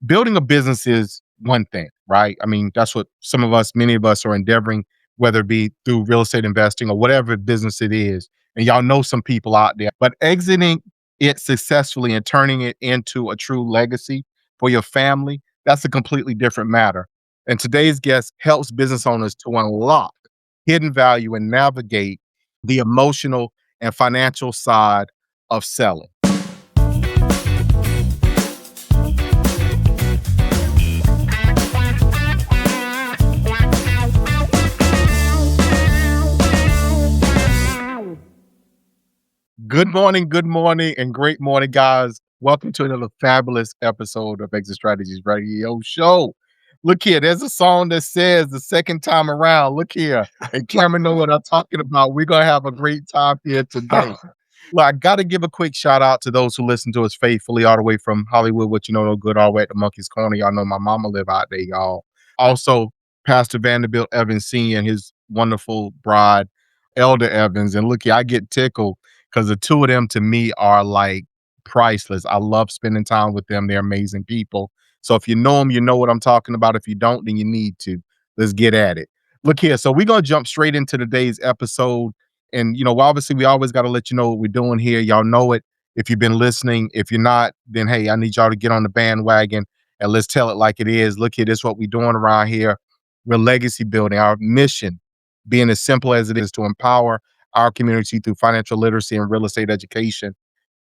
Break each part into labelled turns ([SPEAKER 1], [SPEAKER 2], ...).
[SPEAKER 1] Building a business is one thing, right? I mean, that's what many of us are endeavoring, whether it be through real estate investing or whatever business it is. And y'all know some people out there, but exiting it successfully and turning it into a true legacy for your family, that's a completely different matter. And today's guest helps business owners to unlock hidden value and navigate the emotional and financial side of selling. Good morning, and great morning, guys. Welcome to another fabulous episode of Exit Strategies Radio Show. Look here, there's a song that says the second time around. Look here, and Cameron know what I'm talking about. We're gonna have a great time here today. Well, I got to give a quick shout out to those who listen to us faithfully, all the way from Hollywood, what you know, no good, all the way at the Monkey's Corner. Y'all know my mama live out there, y'all. Also, Pastor Vanderbilt Evans Sr. and his wonderful bride, Elder Evans. And look here, I get tickled because the two of them to me are like priceless. I love spending time with them. They're amazing people. So if you know them, you know what I'm talking about. If you don't, then you need to. Let's get at it. Look here. So we're going to jump straight into today's episode. And, obviously, we always got to let you know what we're doing here. Y'all know it if you've been listening. If you're not, then, hey, I need y'all to get on the bandwagon and let's tell it like it is. Look here, this is what we're doing around here. We're legacy building. Our mission being as simple as it is to empower our community through financial literacy and real estate education.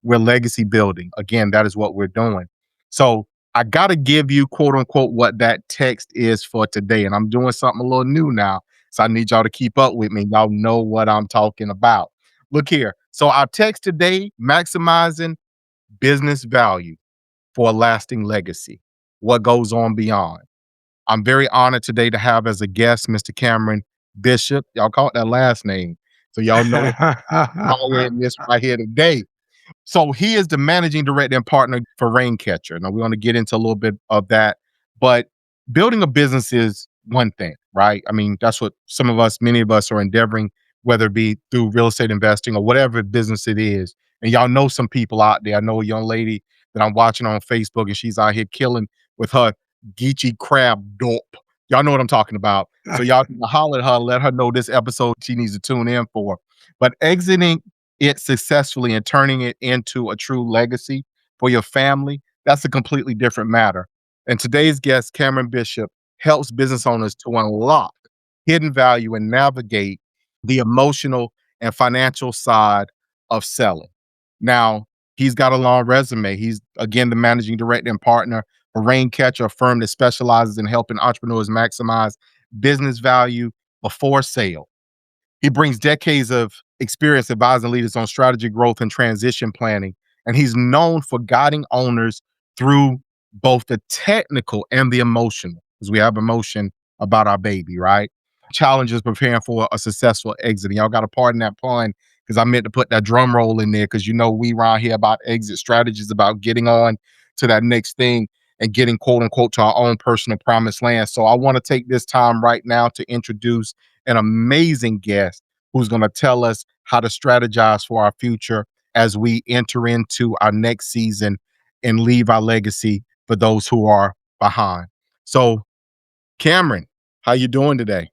[SPEAKER 1] We're legacy building. Again, that is what we're doing. So I got to give you, quote unquote, what that text is for today. And I'm doing something a little new now. So I need y'all to keep up with me. Y'all know what I'm talking about. Look here. So our text today, maximizing business value for a lasting legacy. What goes on beyond. I'm very honored today to have as a guest, Mr. Cameron Bishop. Y'all call it that last name. So y'all know all in this right here today. So he is the managing director and partner for Raincatcher. Now we're going to get into a little bit of that, but building a business is one thing, right? I mean, that's what many of us are endeavoring, whether it be through real estate investing or whatever business it is. And y'all know some people out there. I know a young lady that I'm watching on Facebook, and she's out here killing with her Geechee crab dope. Y'all know what I'm talking about. So y'all can holler at her, let her know this episode she needs to tune in for. But exiting it successfully and turning it into a true legacy for your family, that's a completely different matter. And today's guest, Cameron Bishop, helps business owners to unlock hidden value and navigate the emotional and financial side of selling. Now, he's got a long resume. He's, again, the managing director and partner for Raincatcher, a firm that specializes in helping entrepreneurs maximize business value before sale. He brings decades of experience advising leaders on strategy, growth, and transition planning. And he's known for guiding owners through both the technical and the emotional, because we have emotion about our baby, right? Challenges preparing for a successful exit. And y'all got to pardon that pun, because I meant to put that drum roll in there, because we around here about exit strategies, about getting on to that next thing and getting, quote unquote, to our own personal promised land. So I want to take this time right now to introduce an amazing guest who's going to tell us how to strategize for our future as we enter into our next season and leave our legacy for those who are behind. So, Cameron, how you doing today?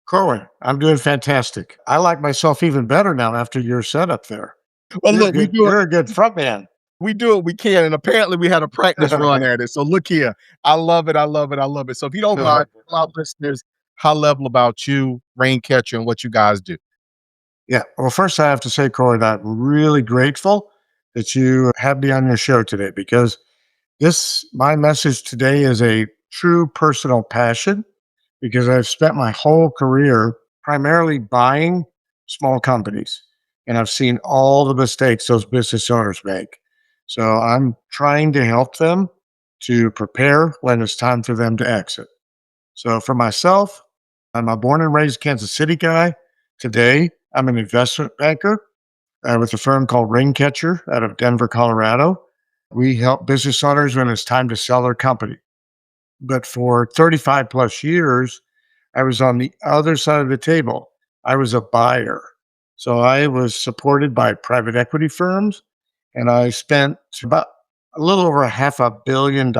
[SPEAKER 2] Corwyn, I'm doing fantastic. I like myself even better now after your setup there.
[SPEAKER 1] Well, look,
[SPEAKER 2] You're a good front man.
[SPEAKER 1] We do what we can, and apparently we had a practice run at it. So look here, I love it. So if you don't mind, tell our listeners high level about you, Raincatcher, and what you guys do.
[SPEAKER 2] Yeah. Well, first I have to say, Corwyn, I'm really grateful that you have me on your show today, because my message today is a true personal passion, because I've spent my whole career primarily buying small companies, and I've seen all the mistakes those business owners make. So I'm trying to help them to prepare when it's time for them to exit. So for myself, I'm a born and raised Kansas City guy. Today, I'm an investment banker with a firm called Raincatcher out of Denver, Colorado. We help business owners when it's time to sell their company. But for 35 plus years, I was on the other side of the table. I was a buyer. So I was supported by private equity firms, and I spent about a little over $500 million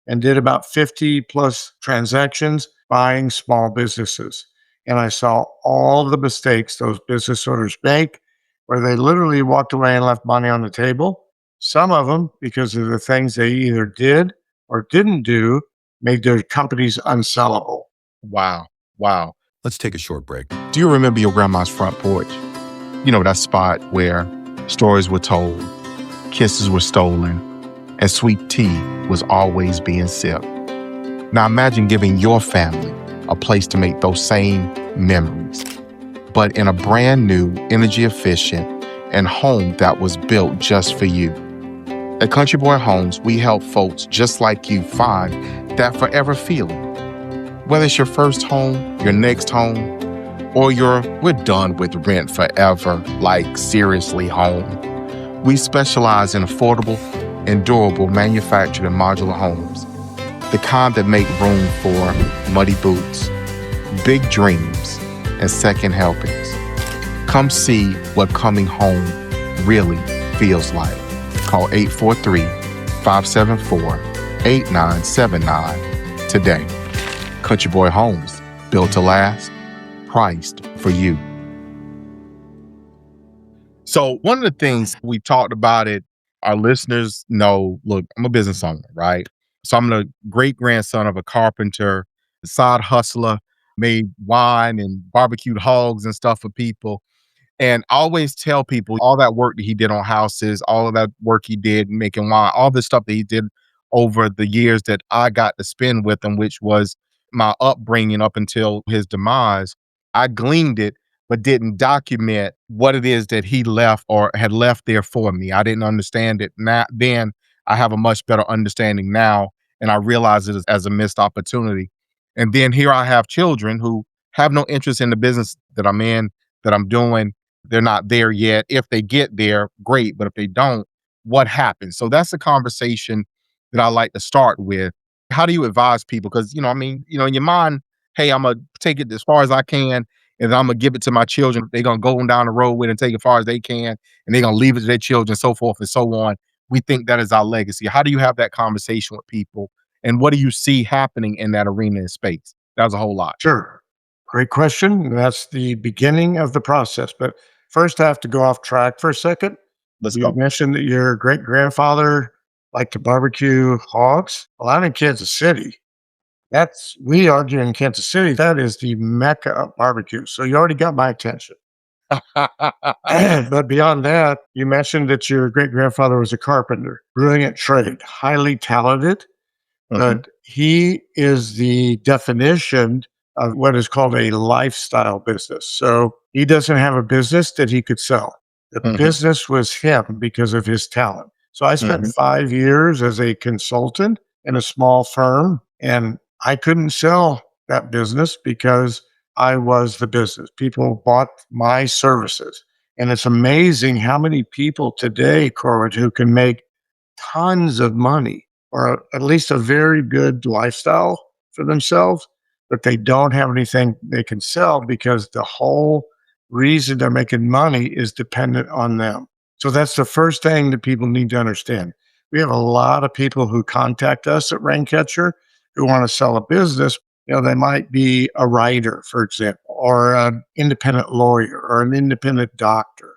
[SPEAKER 2] and did about 50 plus transactions buying small businesses. And I saw all the mistakes those business owners make where they literally walked away and left money on the table. Some of them, because of the things they either did or didn't do, made their companies unsellable.
[SPEAKER 1] Wow. Wow.
[SPEAKER 3] Let's take a short break.
[SPEAKER 1] Do you remember your grandma's front porch? You know, that spot where stories were told, kisses were stolen, and sweet tea was always being sipped. Now imagine giving your family a place to make those same memories, but in a brand new, energy efficient, and home that was built just for you. At Country Boy Homes, we help folks just like you find that forever feeling. Whether it's your first home, your next home, or we're done with rent forever, like seriously home. We specialize in affordable and durable manufactured and modular homes, the kind that make room for muddy boots, big dreams, and second helpings. Come see what coming home really feels like. Call 843-574-8979 today. Country Boy Homes, built to last, priced for you. So one of the things we talked about it, our listeners know, look, I'm a business owner, right? So I'm the great grandson of a carpenter, side hustler, made wine and barbecued hogs and stuff for people. And I always tell people all that work that he did on houses, all of that work he did making wine, all the stuff that he did over the years that I got to spend with him, which was my upbringing up until his demise. I gleaned it, but didn't document what it is that he left or had left there for me. I didn't understand it. Now, then I have a much better understanding now, and I realize it as a missed opportunity. And then here I have children who have no interest in the business that I'm in, that I'm doing. They're not there yet. If they get there, great. But if they don't, what happens? So that's the conversation that I like to start with. How do you advise people? Because, in your mind, hey, I'm going to take it as far as I can, and I'm going to give it to my children. They're going to go down the road with it and take it as far as they can, and they're going to leave it to their children, so forth and so on. We think that is our legacy. How do you have that conversation with people? And what do you see happening in that arena and space? That was a whole lot.
[SPEAKER 2] Sure. Great question. That's the beginning of the process. But first, I have to go off track for a second.
[SPEAKER 1] Let's
[SPEAKER 2] You
[SPEAKER 1] go.
[SPEAKER 2] mentioned that your great grandfather liked to barbecue hogs. Well, I'm in Kansas City. We argue in Kansas City, that is the mecca of barbecue. So you already got my attention. But beyond that, you mentioned that your great grandfather was a carpenter, brilliant trade, highly talented, but he is the definition of what is called a lifestyle business. So he doesn't have a business that he could sell. The business was him because of his talent. So I spent 5 years as a consultant in a small firm, and I couldn't sell that business because I was the business. People bought my services. And it's amazing how many people today, Corwyn, who can make tons of money or at least a very good lifestyle for themselves, but they don't have anything they can sell because the whole reason they're making money is dependent on them. So that's the first thing that people need to understand. We have a lot of people who contact us at Raincatcher who want to sell a business. They might be a writer, for example, or an independent lawyer or an independent doctor.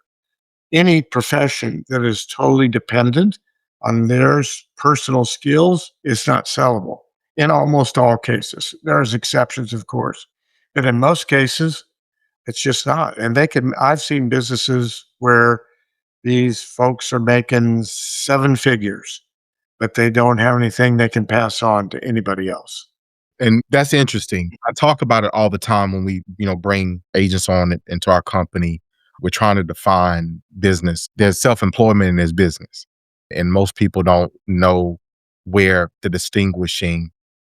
[SPEAKER 2] Any profession that is totally dependent on their personal skills is not sellable in almost all cases. There's exceptions, of course, but in most cases, it's just not. And I've seen businesses where these folks are making 7 figures, but they don't have anything they can pass on to anybody else.
[SPEAKER 1] And that's interesting. I talk about it all the time when we, bring agents on into our company. We're trying to define business. There's self-employment and there's business. And most people don't know where the distinguishing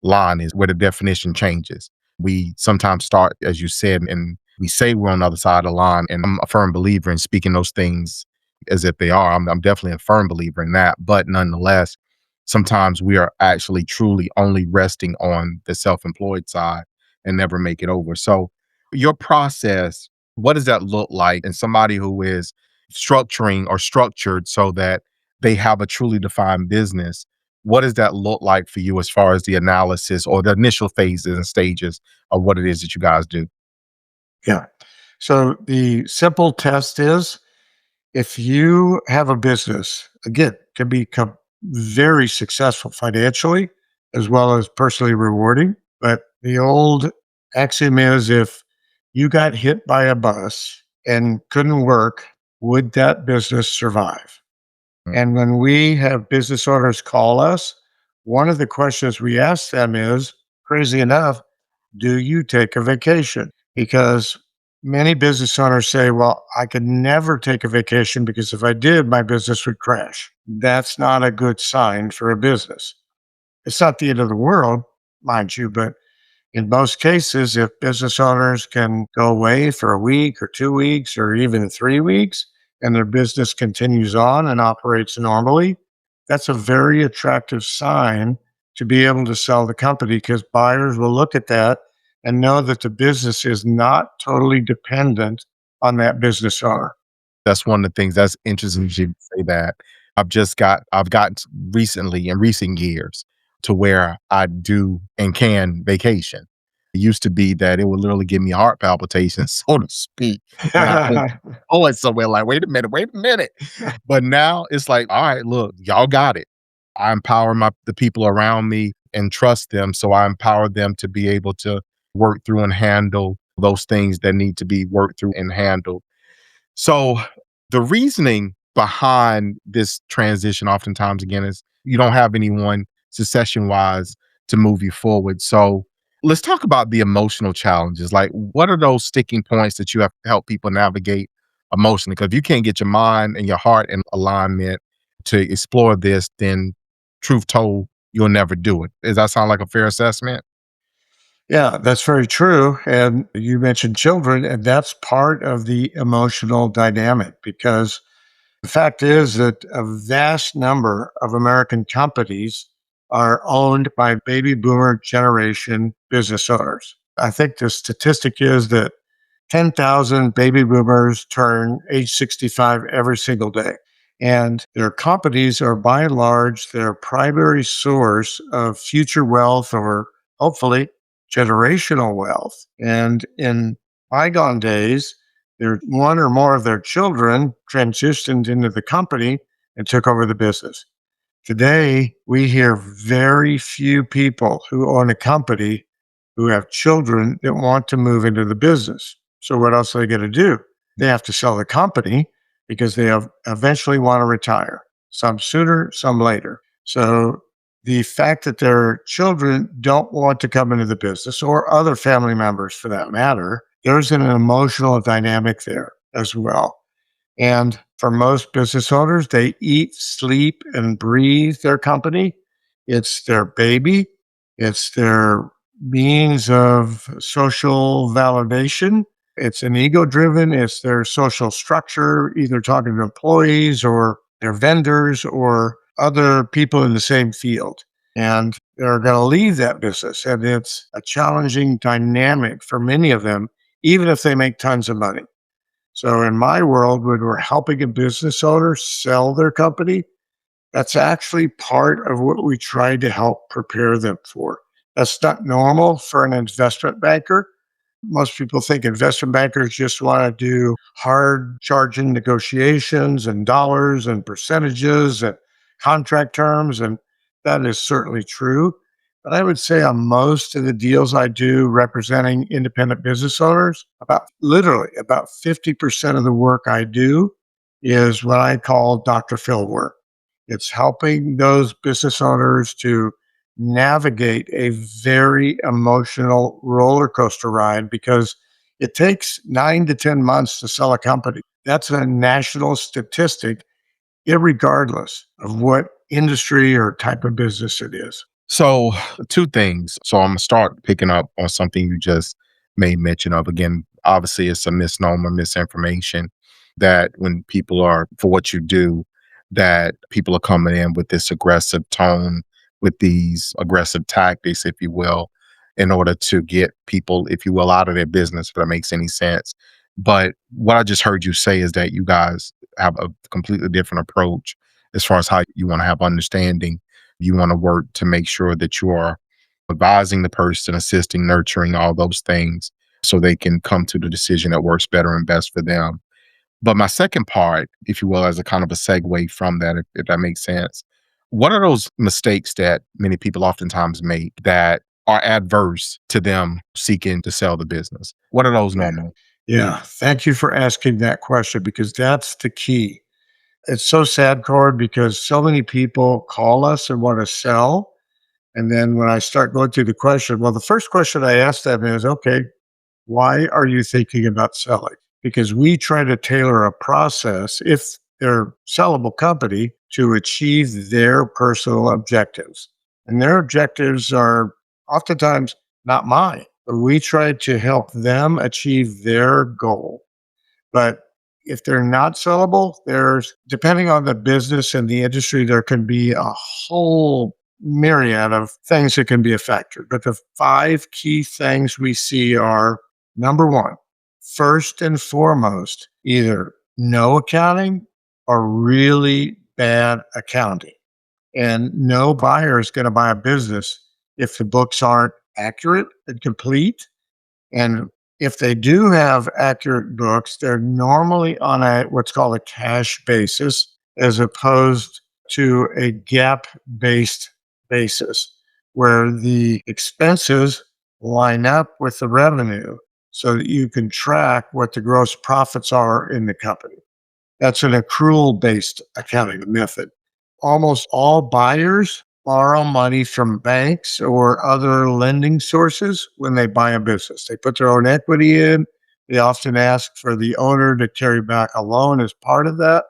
[SPEAKER 1] line is, where the definition changes. We sometimes start, as you said, and we say we're on the other side of the line. And I'm a firm believer in speaking those things as if they are. I'm definitely a firm believer in that. But nonetheless, sometimes we are actually truly only resting on the self-employed side and never make it over. So your process, what does that look like in somebody who is structuring or structured so that they have a truly defined business. What does that look like for you as far as the analysis or the initial phases and stages of what it is that you guys do?
[SPEAKER 2] Yeah. So the simple test is if you have a business, again, can become very successful financially as well as personally rewarding. But the old axiom is if you got hit by a bus and couldn't work, would that business survive?
[SPEAKER 1] Mm.
[SPEAKER 2] And when we have business owners call us, one of the questions we ask them is crazy enough, do you take a vacation? Because many business owners say, well, I could never take a vacation because if I did, my business would crash. That's not a good sign for a business. It's not the end of the world, mind you, but in most cases, if business owners can go away for a week or 2 weeks or even 3 weeks and their business continues on and operates normally, that's a very attractive sign to be able to sell the company because buyers will look at that and know that the business is not totally dependent on that business owner.
[SPEAKER 1] That's one of the things that's interesting you should say that. I've gotten recently in recent years to where I do and can vacation. It used to be that it would literally give me heart palpitations, so to speak, when I think, oh, it's somewhere like, wait a minute. But now it's like, all right, look, y'all got it. I empower the people around me and trust them. So I empower them to be able to work through and handle those things that need to be worked through and handled. So the reasoning behind this transition oftentimes again is you don't have anyone succession wise to move you forward. So let's talk about the emotional challenges. Like, what are those sticking points that you have to help people navigate emotionally? Because if you can't get your mind and your heart in alignment to explore this, then truth told, you'll never do it. Does that sound like a fair assessment?
[SPEAKER 2] Yeah, that's very true. And you mentioned children, and that's part of the emotional dynamic because the fact is that a vast number of American companies are owned by baby boomer generation business owners. I think the statistic is that 10,000 baby boomers turn age 65 every single day. And their companies are by and large their primary source of future wealth or hopefully generational wealth. And in bygone days, their one or more of their children transitioned into the company and took over the business. Today, we hear very few people who own a company who have children that want to move into the business. So, what else are they going to do? They have to sell the company because they have eventually want to retire, some sooner, some later. So, the fact that their children don't want to come into the business or other family members for that matter, there's an emotional dynamic there as well. And for most business owners, they eat, sleep, and breathe their company. It's their baby, it's their means of social validation. It's an ego driven, it's their social structure, either talking to employees or their vendors or other people in the same field. And they're going to leave that business. And it's a challenging dynamic for many of them, even if they make tons of money. So in my world, when we're helping a business owner sell their company, that's actually part of what we try to help prepare them for. That's not normal for an investment banker. Most people think investment bankers just want to do hard charging negotiations and dollars and percentages and contract terms. And that is certainly true. But I would say on most of the deals I do representing independent business owners, about literally about 50% of the work I do is what I call Dr. Phil work. It's helping those business owners to navigate a very emotional roller coaster ride because it takes 9 to 10 months to sell a company. That's a national statistic, irregardless of what industry or type of business it is.
[SPEAKER 1] So, two things. So, I'm gonna start picking up on something you just made mention of. Again, obviously, it's a misnomer, misinformation that when people are for what you do, that people are coming in with this aggressive tone, with these aggressive tactics, if you will, in order to get people, if you will, out of their business, if that makes any sense. But what I just heard you say is that you guys have a completely different approach as far as how you want to have understanding. You want to work to make sure that you are advising the person, assisting, nurturing, all those things so they can come to the decision that works better and best for them. But my second part, if you will, as a kind of a segue from that, if that makes sense, what are those mistakes that many people oftentimes make that are adverse to them seeking to sell the business? What are those
[SPEAKER 2] Yeah.
[SPEAKER 1] normally?
[SPEAKER 2] Yeah. Thank you for asking that question because that's the key. It's so sad, Cord, because so many people call us and want to sell. And then when I start going through the question, well, the first question I ask them is, okay, why are you thinking about selling? Because we try to tailor a process, if they're a sellable company, to achieve their personal objectives. And their objectives are oftentimes not mine, but we try to help them achieve their goal. But if they're not sellable, there's, depending on the business and the industry, there can be a whole myriad of things that can be a factor. But the five key things we see are number one, first and foremost, either no accounting or really bad accounting. And no buyer is going to buy a business if the books aren't accurate and complete, and if they do have accurate books, they're normally on a what's called a cash basis as opposed to a gap based basis where the expenses line up with the revenue so that you can track what the gross profits are in the company. That's an accrual based accounting method. Almost all buyers borrow money from banks or other lending sources when they buy a business. They put their own equity in. They often ask for the owner to carry back a loan as part of that.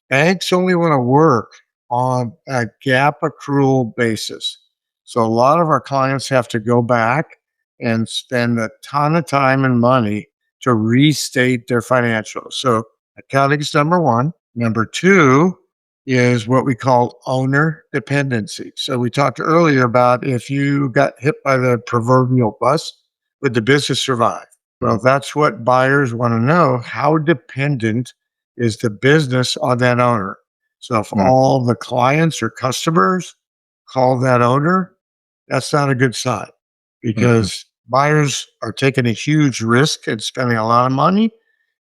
[SPEAKER 2] Banks only want to work on a gap accrual basis. So a lot of our clients have to go back and spend a ton of time and money to restate their financials. So accounting is number one. Number two is what we call owner dependency. So we talked earlier about if you got hit by the proverbial bus, would the business survive? Well, that's what buyers want to know. How dependent is the business on that owner? So if
[SPEAKER 1] Mm,
[SPEAKER 2] all the clients or customers call that owner, that's not a good sign
[SPEAKER 1] mhm,
[SPEAKER 2] because buyers are taking a huge risk and spending a lot of money.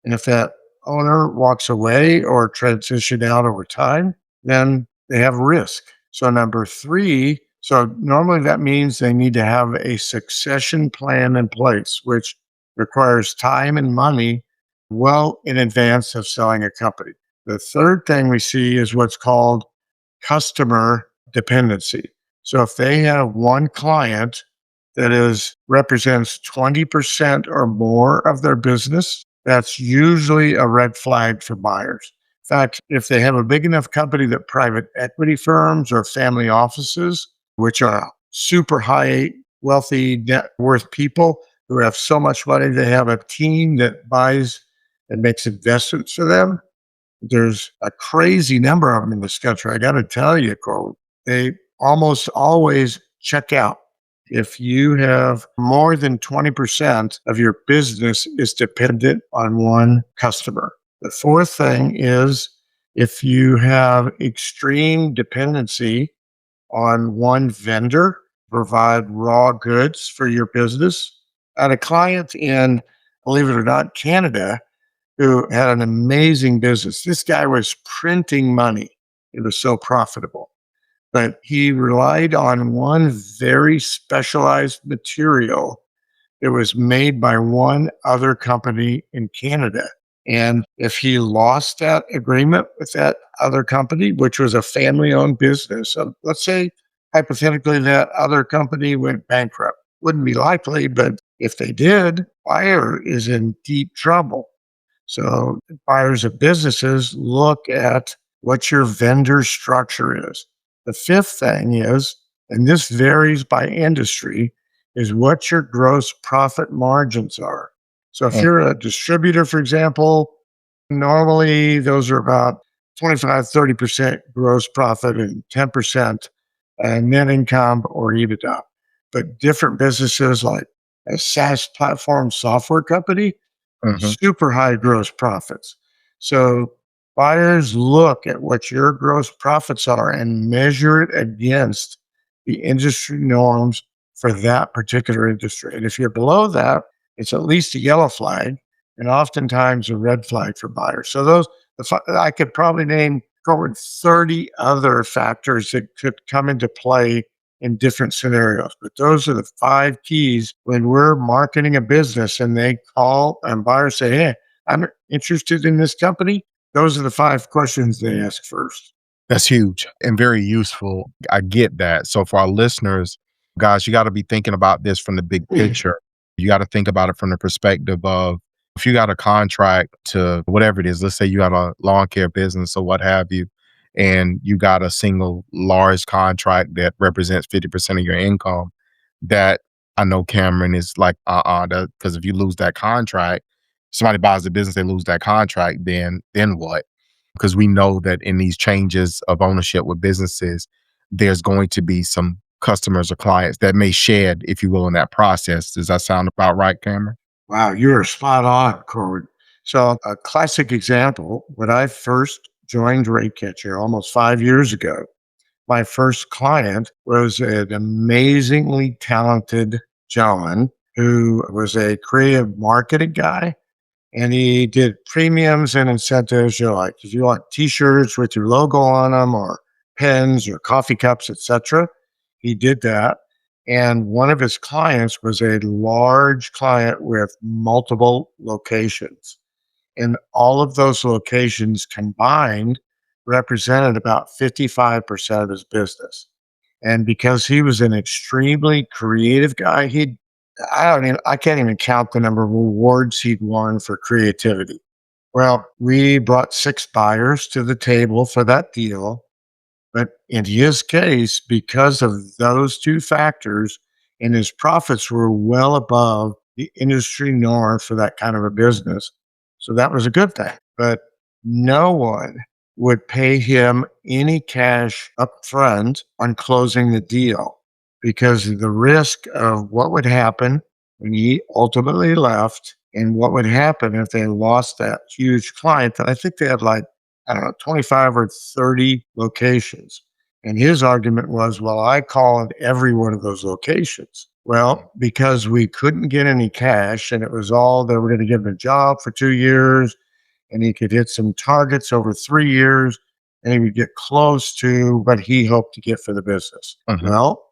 [SPEAKER 2] And if that owner walks away or transition out over time, then they have risk. So number three, so normally that means they need to have a succession plan in place, which requires time and money well in advance of selling a company. The third thing we see is what's called customer dependency. So if they have one client that is represents 20% or more of their business, that's usually a red flag for buyers. In fact, if they have a big enough company that private equity firms or family offices, which are super high wealthy net worth people who have so much money, they have a team that buys and makes investments for them. There's a crazy number of them in this country. I got to tell you, Cole, they almost always check out. If you have more than 20% of your business is dependent on one customer. The fourth thing is if you have extreme dependency on one vendor, provide raw goods for your business. I had a client in, believe it or not, Canada who had an amazing business. This guy was printing money. It was so profitable. But he relied on one very specialized material that was made by one other company in Canada. And if he lost that agreement with that other company, which was a family owned business, let's say hypothetically that other company went bankrupt, wouldn't be likely, but if they did, buyer is in deep trouble. So buyers of businesses look at what your vendor structure is. The fifth thing is, and this varies by industry, is what your gross profit margins are. So if
[SPEAKER 1] mm,
[SPEAKER 2] you're a distributor, for example, normally those are about 25, 30% gross profit and 10% net income or EBITDA. But different businesses like a SaaS platform software company,
[SPEAKER 1] mhm,
[SPEAKER 2] super high gross profits. So Buyers look at what your gross profits are and measure it against the industry norms for that particular industry. And if you're below that, it's at least a yellow flag and oftentimes a red flag for buyers. So I could probably name over 30 other factors that could come into play in different scenarios. But those are the five keys when we're marketing a business and they call and buyers say, hey, I'm interested in this company. Those are the five questions they ask first.
[SPEAKER 1] That's huge and very useful. I get that. So for our listeners, guys, you got to be thinking about this from the big picture. You got to think about it from the perspective of if you got a contract to whatever it is, let's say you got a lawn care business or what have you, and you got a single large contract that represents 50% of your income, that I know Cameron is like, because if you lose that contract, somebody buys the business, they lose that contract, then what? Because we know that in these changes of ownership with businesses, there's going to be some customers or clients that may shed, if you will, in that process. Does that sound about right, Cameron?
[SPEAKER 2] Wow, you're spot on, Corwyn. So, a classic example, when I first joined Catcher almost 5 years ago, my first client was an amazingly talented gentleman who was a creative marketing guy. And he did premiums and incentives. Like if you want T-shirts with your logo on them, or pens, or coffee cups, etc. He did that. And one of his clients was a large client with multiple locations. And all of those locations combined represented about 55% of his business. And because he was an extremely creative guy, I can't even count the number of awards he'd won for creativity. Well, we brought six buyers to the table for that deal. But in his case, because of those two factors, and his profits were well above the industry norm for that kind of a business. So that was a good thing. But no one would pay him any cash up front on closing the deal because of the risk of what would happen when he ultimately left and what would happen if they lost that huge client. And I think they had like, I don't know, 25 or 30 locations. And his argument was, well, I called every one of those locations. Well, because we couldn't get any cash and it was all they were going to give him a job for 2 years and he could hit some targets over 3 years and he would get close to what he hoped to get for the business.
[SPEAKER 1] Mhm.
[SPEAKER 2] Well,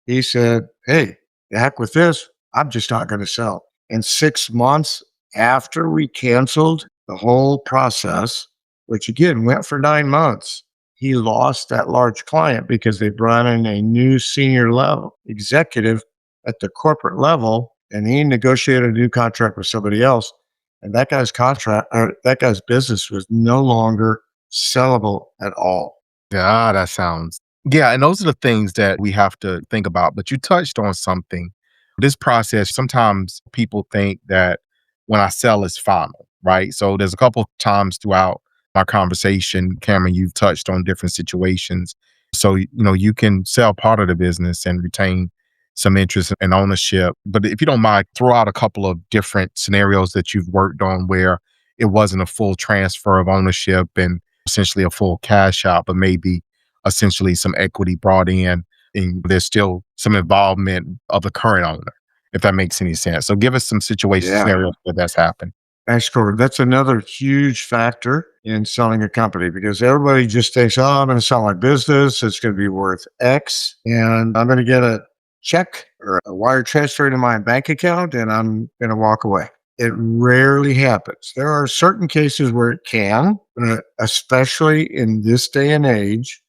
[SPEAKER 2] he said, hey, the heck with this. I'm just not going to sell. And 6 months after we canceled the whole process, which again went for 9 months, he lost that large client because they brought in a new senior level executive at the corporate level and he negotiated a new contract with somebody else. And that guy's business was no longer sellable at all.
[SPEAKER 1] Yeah, that sounds yeah, and those are the things that we have to think about, but you touched on something. This process, sometimes people think that when I sell, it's final, right? So there's a couple times throughout our conversation, Cameron, you've touched on different situations. So, you can sell part of the business and retain some interest and ownership. But if you don't mind, throw out a couple of different scenarios that you've worked on where it wasn't a full transfer of ownership and essentially a full cash out, but maybe essentially some equity brought in and there's still some involvement of the current owner, if that makes any sense. So give us some situation
[SPEAKER 2] Yeah.
[SPEAKER 1] scenarios where that's happened.
[SPEAKER 2] Thanks, Corey. That's another huge factor in selling a company because everybody just thinks, oh, I'm going to sell my business. It's going to be worth X and I'm going to get a check or a wire transfer to my bank account and I'm going to walk away. It rarely happens. There are certain cases where it can, but especially in this day and age,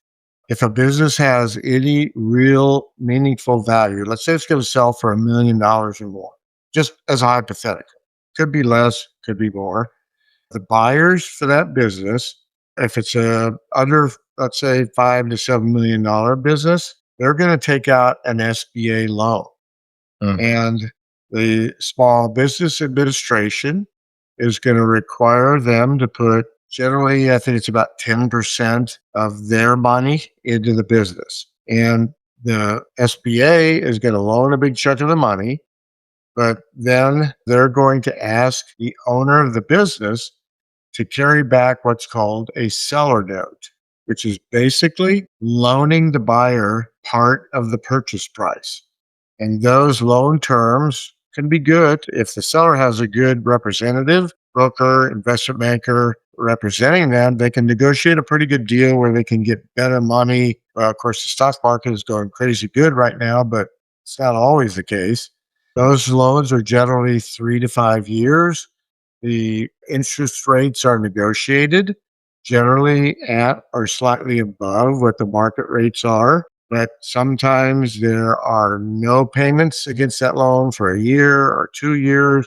[SPEAKER 2] if a business has any real meaningful value, let's say it's going to sell for $1 million or more, just as a hypothetical, could be less, could be more. The buyers for that business, if it's a under, let's say, $5 to $7 million business, they're going to take out an SBA loan.
[SPEAKER 1] Mhm.
[SPEAKER 2] And the Small Business Administration is going to require them to put, generally, I think it's about 10% of their money into the business. And the SBA is going to loan a big chunk of the money, but then they're going to ask the owner of the business to carry back what's called a seller note, which is basically loaning the buyer part of the purchase price. And those loan terms can be good if the seller has a good representative, broker, investment banker representing them. They can negotiate a pretty good deal where they can get better money. Well, of course, the stock market is going crazy good right now, but it's not always the case. Those loans are generally 3 to 5 years. The interest rates are negotiated generally at or slightly above what the market rates are. But sometimes there are no payments against that loan for a year or 2 years.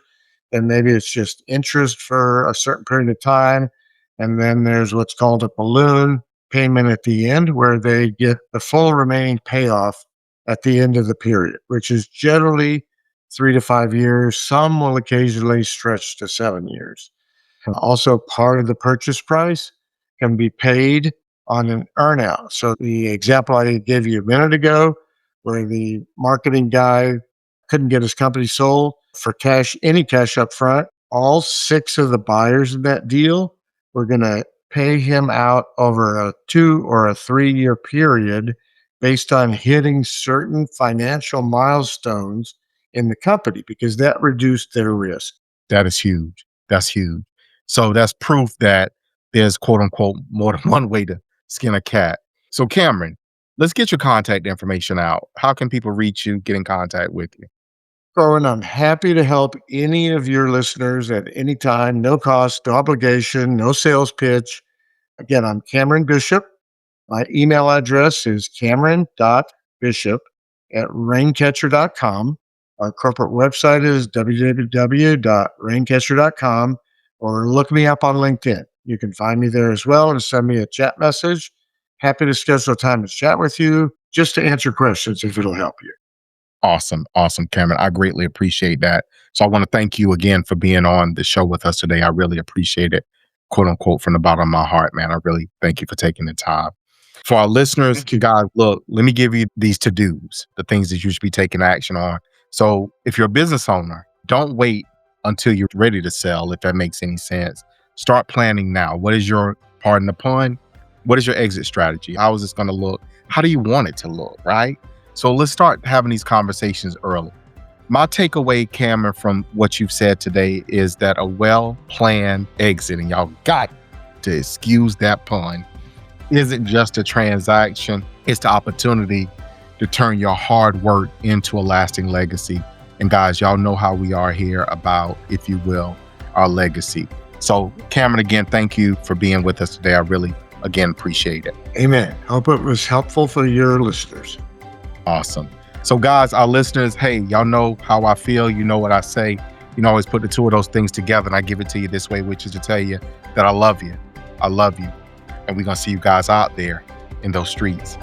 [SPEAKER 2] And maybe it's just interest for a certain period of time. And then there's what's called a balloon payment at the end, where they get the full remaining payoff at the end of the period, which is generally 3 to 5 years. Some will occasionally stretch to 7 years. Also, part of the purchase price can be paid on an earnout. So the example I gave you a minute ago, where the marketing guy couldn't get his company sold for cash, any cash up front, all 6 of the buyers in that deal were going to pay him out over a 2 or a 3 year period based on hitting certain financial milestones in the company, because that reduced their risk.
[SPEAKER 1] That is huge. That's huge. So that's proof that there's quote unquote more than one way to skin a cat. So Cameron, let's get your contact information out. How can people reach you, get in contact with you?
[SPEAKER 2] Corwyn, I'm happy to help any of your listeners at any time. No cost, no obligation, no sales pitch. Again, I'm Cameron Bishop. My email address is cameron.bishop@raincatcher.com. Our corporate website is www.raincatcher.com, or look me up on LinkedIn. You can find me there as well and send me a chat message. Happy to schedule a time to chat with you, just to answer questions if it'll help you.
[SPEAKER 1] Awesome. Awesome, Cameron. I greatly appreciate that. So I want to thank you again for being on the show with us today. I really appreciate it, quote unquote, from the bottom of my heart, man. I really thank you for taking the time. For our listeners,
[SPEAKER 2] Thank you.
[SPEAKER 1] guys, look, let me give you these to-dos, the things that you should be taking action on. So if you're a business owner, don't wait until you're ready to sell, if that makes any sense. Start planning now. What is your, pardon the pun, what is your exit strategy? How is this going to look? How do you want it to look, right? So let's start having these conversations early. My takeaway, Cameron, from what you've said today is that a well-planned exit, and y'all got to excuse that pun, isn't just a transaction. It's the opportunity to turn your hard work into a lasting legacy. And guys, y'all know how we are here about, if you will, our legacy. So Cameron, again, thank you for being with us today. I really, again, appreciate it.
[SPEAKER 2] Amen. Hope it was helpful for your listeners.
[SPEAKER 1] Awesome. So guys, our listeners, hey, y'all know how I feel. You know what I say. You can always put the two of those things together, and I give it to you this way, which is to tell you that I love you. I love you. And we're going to see you guys out there in those streets.